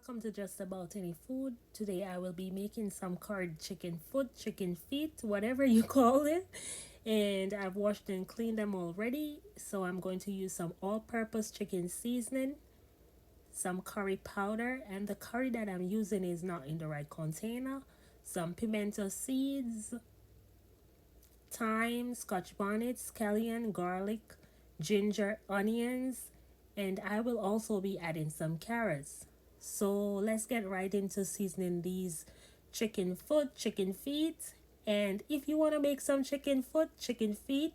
welcome to Just About Any Food. Today I will be making some curried chicken foot, chicken feet, whatever you call it. And I've washed and cleaned them already. So I'm going to use some all-purpose chicken seasoning, some curry powder, and the curry that I'm using is not in the right container. Some pimento seeds, thyme, scotch bonnet, scallion, garlic, ginger, onions, and I will also be adding some carrots. So let's get right into seasoning these chicken foot, chicken feet. And if you want to make some chicken foot, chicken feet,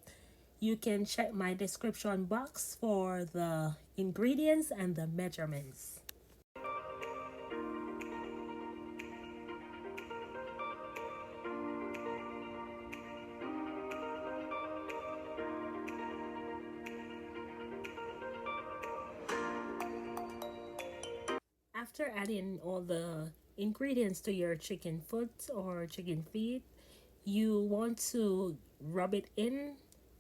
you can check my description box for the ingredients and the measurements. After adding all the ingredients to your chicken foot or chicken feet, you want to rub it in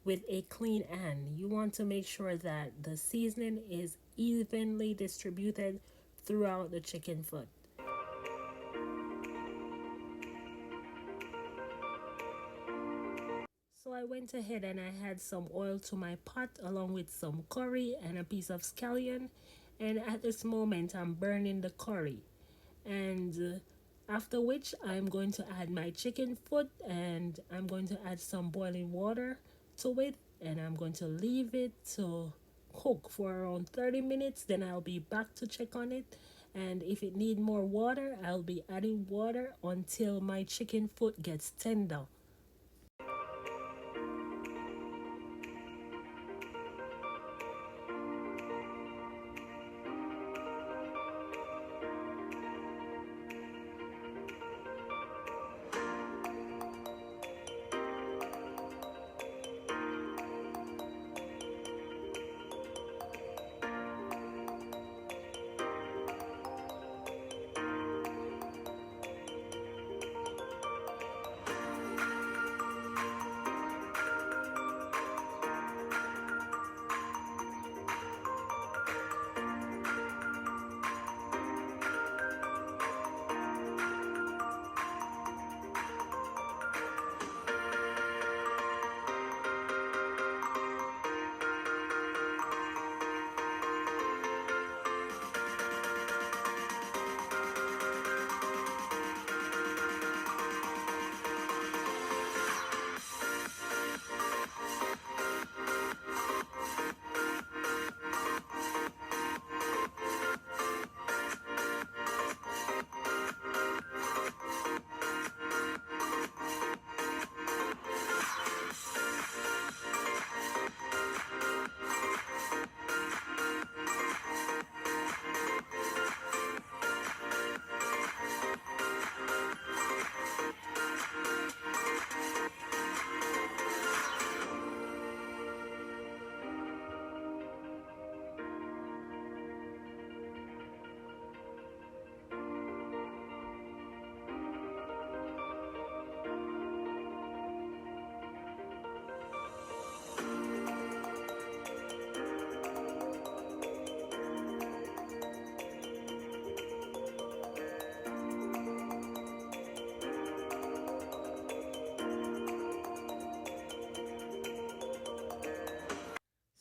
with a clean hand. You want to make sure that the seasoning is evenly distributed throughout the chicken foot. So I went ahead and I had some oil to my pot along with some curry and a piece of scallion, and at this moment I'm burning the curry, and after which I'm going to add my chicken foot and I'm going to add some boiling water to it, and I'm going to leave it to cook for around 30 minutes. Then I'll be back to check on it, and if it need more water I'll be adding water until my chicken foot gets tender.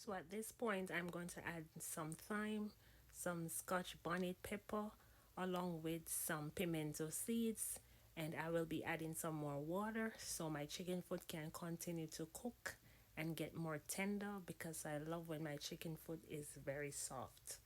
So at this point, I'm going to add some thyme, some scotch bonnet pepper, along with some pimento seeds, and I will be adding some more water so my chicken foot can continue to cook and get more tender, because I love when my chicken foot is very soft.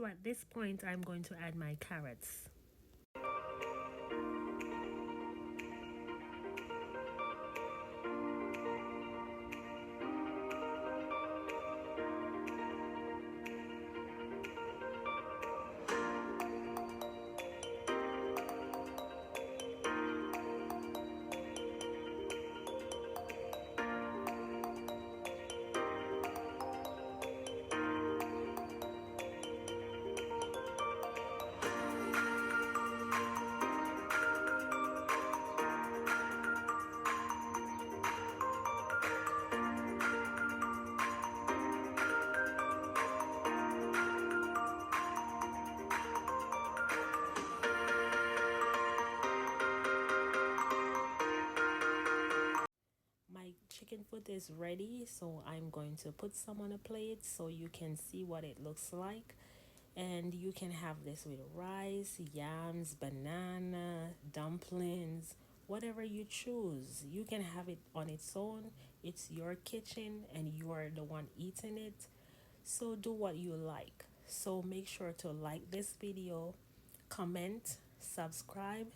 So at this point, I'm going to add my carrots. My chicken foot is ready, so I'm going to put some on a plate so you can see what it looks like. And you can have this with rice, yams, banana, dumplings, whatever you choose. You can have it on its own. It's your kitchen and you are the one eating it. So do what you like. So make sure to like this video, comment, subscribe,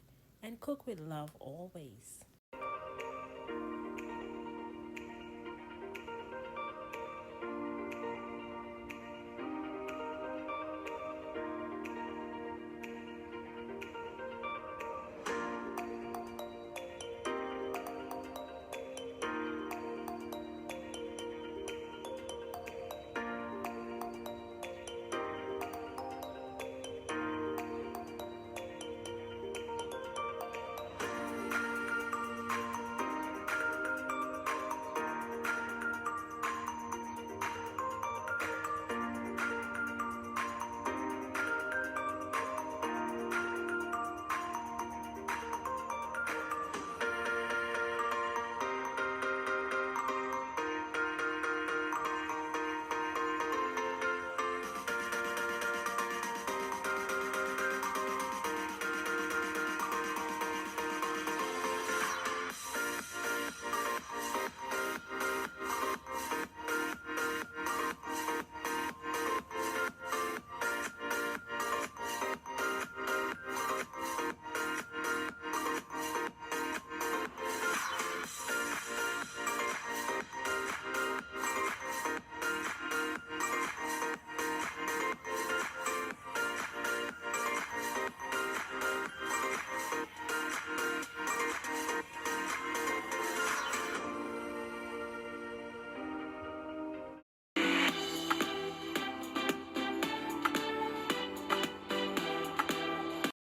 and cook with love always.